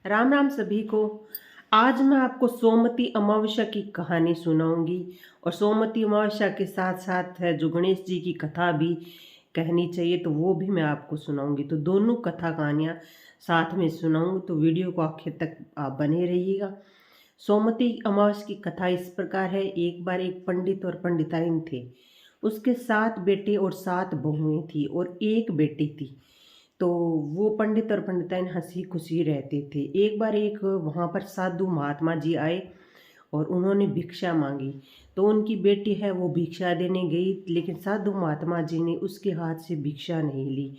राम राम सभी को। आज मैं आपको सोमवती अमावस्या की कहानी सुनाऊंगी और सोमवती अमावस्या के साथ साथ है जो गणेश जी की कथा भी कहनी चाहिए तो वो भी मैं आपको सुनाऊंगी। तो दोनों कथा कहानियाँ साथ में सुनाऊंगी, तो वीडियो को आखिर तक आप बने रहिएगा। सोमवती अमावस्या की कथा इस प्रकार है। एक बार एक पंडित और पंडिताइन थे। उसके 7 बेटे और 7 बहुएं थी और एक बेटी थी। तो वो पंडित और पंडिताइन हंसी खुशी रहते थे। एक बार एक वहाँ पर साधु महात्मा जी आए और उन्होंने भिक्षा मांगी। तो उनकी बेटी है वो भिक्षा देने गई, लेकिन साधु महात्मा जी ने उसके हाथ से भिक्षा नहीं ली।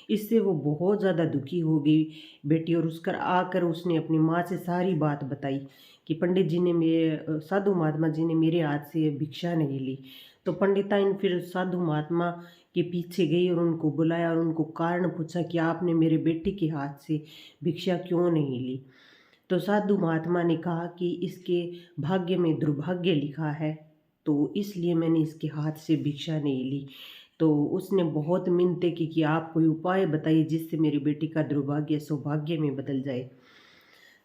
इससे वो बहुत ज़्यादा दुखी हो गई बेटी, और उसकर आकर उसने अपनी माँ से सारी बात बताई कि पंडित जी ने मेरे साधु महात्मा जी ने मेरे हाथ से भिक्षा नहीं ली। तो पंडिताइन फिर साधु महात्मा के पीछे गई और उनको बुलाया और उनको कारण पूछा कि आपने मेरे बेटे के हाथ से भिक्षा क्यों नहीं ली। तो साधु महात्मा ने कहा कि इसके भाग्य में दुर्भाग्य लिखा है, तो इसलिए मैंने इसके हाथ से भिक्षा नहीं ली। तो उसने बहुत मिन्नतें की कि आप कोई उपाय बताइए जिससे मेरी बेटी का दुर्भाग्य सौभाग्य में बदल जाए।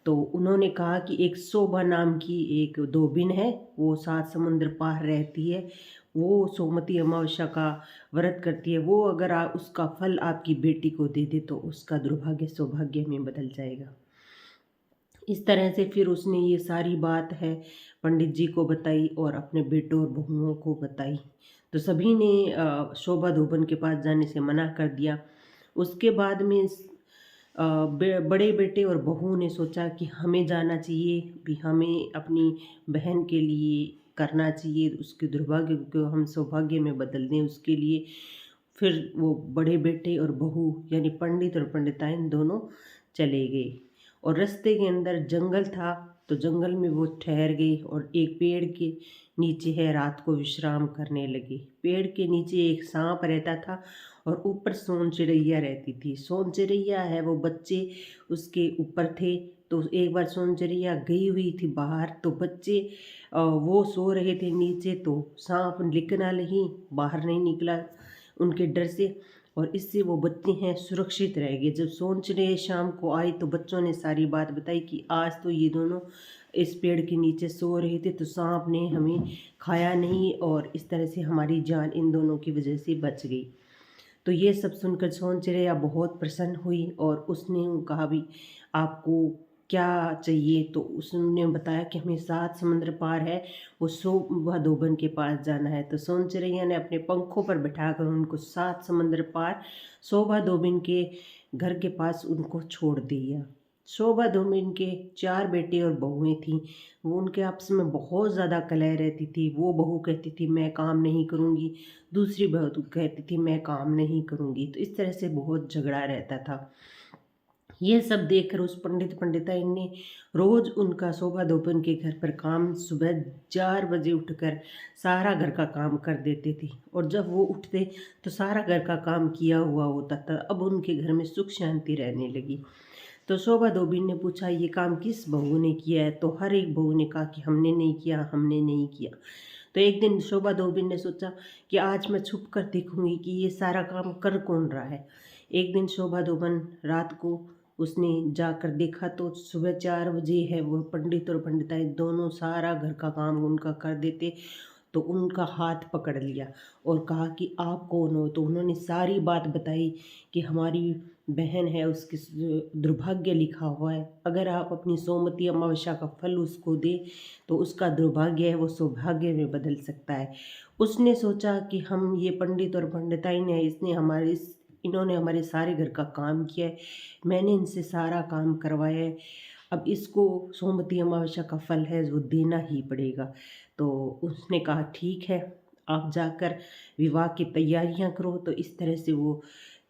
तो उन्होंने कहा कि एक शोभा नाम की एक धोबिन है, वो 7 समुंदर पार रहती है। वो सोमवती अमावस्या का व्रत करती है। वो अगर उसका फल आपकी बेटी को दे दे तो उसका दुर्भाग्य सौभाग्य में बदल जाएगा। इस तरह से फिर उसने ये सारी बात है पंडित जी को बताई और अपने बेटों और बहुओं को बताई। तो सभी ने शोभा धोबन के पास जाने से मना कर दिया। उसके बाद में बड़े बेटे और बहू ने सोचा कि हमें जाना चाहिए, भी हमें अपनी बहन के लिए करना चाहिए, उसके दुर्भाग्य को हम सौभाग्य में बदल दें उसके लिए। फिर वो बड़े बेटे और बहू यानी पंडित और पंडिताइन दोनों चले गए और रास्ते के अंदर जंगल था। तो जंगल में वो ठहर गए और एक पेड़ के नीचे है रात को विश्राम करने लगे। पेड़ के नीचे एक सांप रहता था और ऊपर सोन चिड़ैया रहती थी। सोन चिड़ैया है वो बच्चे उसके ऊपर थे। तो एक बार सोन चिड़ैया गई हुई थी बाहर, तो बच्चे वो सो रहे थे नीचे, तो सांप निकला नहीं, बाहर नहीं निकला उनके डर से, और इससे वो बच्चे हैं सुरक्षित रह गए। जब सोन चिड़िया शाम को आई तो बच्चों ने सारी बात बताई कि आज तो ये दोनों इस पेड़ के नीचे सो रहे थे तो सांप ने हमें खाया नहीं, और इस तरह से हमारी जान इन दोनों की वजह से बच गई। तो ये सब सुनकर सोन चिड़ैया बहुत प्रसन्न हुई और उसने कहा भी आपको क्या चाहिए। तो उसने बताया कि हमें 7 समुद्र पार है, वो शोभा धोबन के पास जाना है। तो सोन चिड़ैया ने अपने पंखों पर बैठाकर उनको 7 समुद्र पार शोभा धोबन के घर के पास उनको छोड़ दिया। शोभा धोबन के 4 बेटे और बहुएं थीं। वो उनके आपस में बहुत ज़्यादा कलह रहती थी। वो बहू कहती थी मैं काम नहीं करूँगी, दूसरी बहू कहती थी मैं काम नहीं करूँगी। तो इस तरह से बहुत झगड़ा रहता था। ये सब देखकर उस पंडित पंडिताइन ने रोज उनका शोभा धोबन के घर पर काम सुबह 4 बजे उठकर सारा घर का काम कर देते थे, और जब वो उठते तो सारा घर का काम किया हुआ होता था। अब उनके घर में सुख शांति रहने लगी। तो शोभा धोबिन ने पूछा ये काम किस बहू ने किया है। तो हर एक बहू ने कहा कि हमने नहीं किया, हमने नहीं किया। तो एक दिन शोभा धोबिन ने सोचा कि आज मैं छुप कर देखूंगी कि ये सारा काम कर कौन रहा है। एक दिन शोभा धोबन रात को उसने जाकर देखा तो सुबह 4 बजे है वो पंडित और पंडिताई दोनों सारा घर का काम उनका कर देते। तो उनका हाथ पकड़ लिया और कहा कि आप कौन हो। तो उन्होंने सारी बात बताई कि हमारी बहन है, उसके दुर्भाग्य लिखा हुआ है, अगर आप अपनी सोमवती अमावस्या का फल उसको दे तो उसका दुर्भाग्य है वो सौभाग्य में बदल सकता है। उसने सोचा कि हम ये पंडित और पंडिताइन है, इन्होंने हमारे सारे घर का काम किया है, मैंने इनसे सारा काम करवाया है, अब इसको सोमवती अमावस्या का फल है वो देना ही पड़ेगा। तो उसने कहा ठीक है, आप जाकर विवाह की तैयारियां करो। तो इस तरह से वो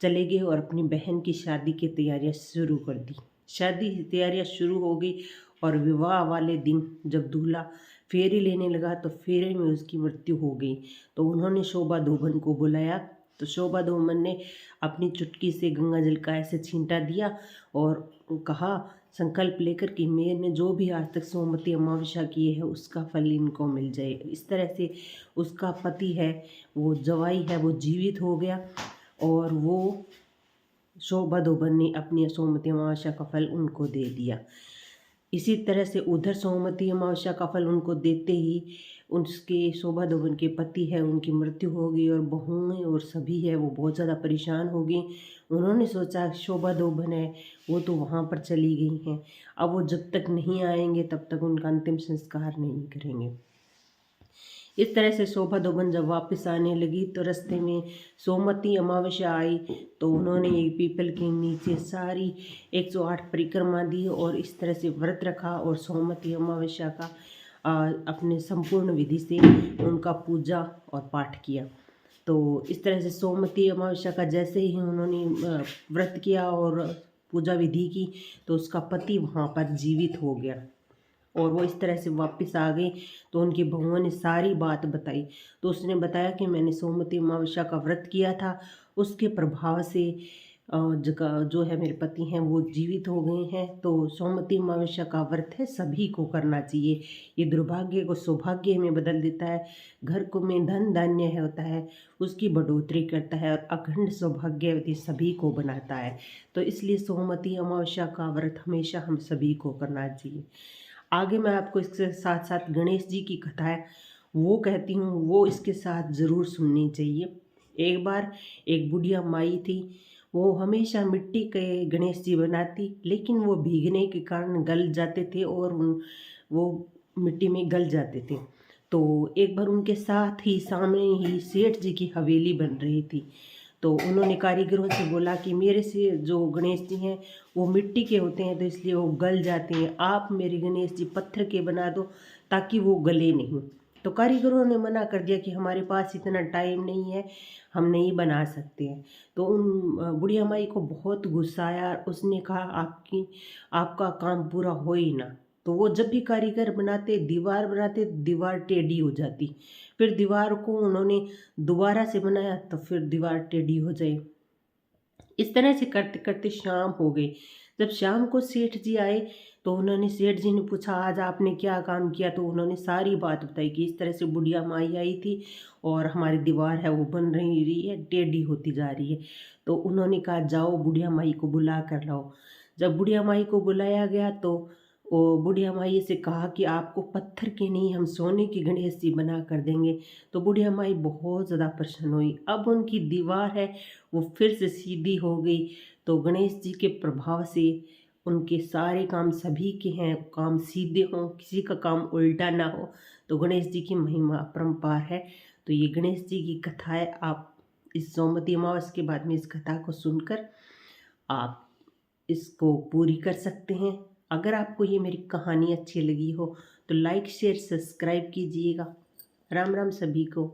चले गए और अपनी बहन की शादी की तैयारियां शुरू कर दी। शादी की तैयारियां शुरू हो गई और विवाह वाले दिन जब दूल्हा फेरे लेने लगा तो फेरे में उसकी मृत्यु हो गई। तो उन्होंने शोभा धोबन को बुलाया। तो शोभा धोबन ने अपनी चुटकी से गंगा जल का ऐसे छींटा दिया और कहा संकल्प लेकर कि मैंने जो भी आज तक सोमवती अमावस्या की है उसका फल इनको मिल जाए। इस तरह से उसका पति है वो जवाई है वो जीवित हो गया और वो शोभा धोबन ने अपनी सोमवती अमावस्या का फल उनको दे दिया। इसी तरह से उधर सोमवती अमावस्या का फल उनको देते ही उसके शोभा धोबन के पति है उनकी मृत्यु हो गई और बहुएं और सभी है वो बहुत ज़्यादा परेशान हो गई। उन्होंने सोचा शोभा धोबन है वो तो वहाँ पर चली गई हैं, अब वो जब तक नहीं आएंगे तब तक उनका अंतिम संस्कार नहीं करेंगे। इस तरह से शोभा धोबन जब वापस आने लगी तो रास्ते में सोमवती अमावस्या आई, तो उन्होंने एक पीपल के नीचे सारी 108 परिक्रमा दी और इस तरह से व्रत रखा और सोमवती अमावस्या का अपने संपूर्ण विधि से उनका पूजा और पाठ किया। तो इस तरह से सोमवती अमावस्या का जैसे ही उन्होंने व्रत किया और पूजा विधि की तो उसका पति वहाँ पर जीवित हो गया और वो इस तरह से वापस आ गई। तो उनकी बहुओं ने सारी बात बताई, तो उसने बताया कि मैंने सोमवती अमावस्या का व्रत किया था, उसके प्रभाव से जगह जो है मेरे पति हैं वो जीवित हो गए हैं। तो सोमवती अमावस्या का व्रत है सभी को करना चाहिए, ये दुर्भाग्य को सौभाग्य में बदल देता है, घर को में धन धान्य होता है उसकी बढ़ोतरी करता है और अखंड सौभाग्यवती सभी को बनाता है। तो इसलिए सोमवती अमावस्या का व्रत हमेशा हम सभी को करना चाहिए। आगे मैं आपको इसके साथ साथ गणेश जी की कथा है वो कहती हूँ, वो इसके साथ ज़रूर सुननी चाहिए। एक बार एक बुढ़िया माई थी, वो हमेशा मिट्टी के गणेश जी बनाती, लेकिन वो भीगने के कारण गल जाते थे और वो मिट्टी में गल जाते थे। तो एक बार उनके साथ ही सामने ही सेठ जी की हवेली बन रही थी, तो उन्होंने कारीगरों से बोला कि मेरे से जो गणेश जी हैं वो मिट्टी के होते हैं तो इसलिए वो गल जाते हैं, आप मेरे गणेश जी पत्थर के बना दो ताकि वो गले नहीं। तो कारीगरों ने मना कर दिया कि हमारे पास इतना टाइम नहीं है, हम नहीं बना सकते हैं। तो उन बुढ़िया माई को बहुत गुस्सा आया और उसने कहा आपका काम पूरा हो ही ना। तो वो जब भी कारीगर बनाते दीवार टेढ़ी हो जाती, फिर दीवार को उन्होंने दोबारा से बनाया तो फिर दीवार टेढ़ी हो जाए। इस तरह से करते करते शाम हो गई। जब शाम को सेठ जी आए तो उन्होंने सेठ जी ने पूछा आज आपने क्या काम किया, तो उन्होंने सारी बात बताई कि इस तरह से बुढ़िया माई आई थी और हमारी दीवार है वो बन रही है टेढ़ी होती जा रही है। तो उन्होंने कहा जाओ बुढ़िया माई को बुला कर लाओ। जब बुढ़िया माई को बुलाया गया तो वो बुढ़िया माई से कहा कि आपको पत्थर के नहीं हम सोने के गणेश जी बना कर देंगे। तो बुढ़िया माई बहुत ज़्यादा प्रसन्न हुई, अब उनकी दीवार है वो फिर से सीधी हो गई। तो गणेश जी के प्रभाव से उनके सारे काम सभी के हैं काम सीधे हों, किसी का काम उल्टा ना हो। तो गणेश जी की महिमा अपरंपार है। तो ये गणेश जी की कथा है, आप इस सोमवती अमावस्या के बाद में इस कथा को सुनकर आप इसको पूरी कर सकते हैं। अगर आपको ये मेरी कहानी अच्छी लगी हो तो लाइक शेयर सब्सक्राइब कीजिएगा। राम राम सभी को।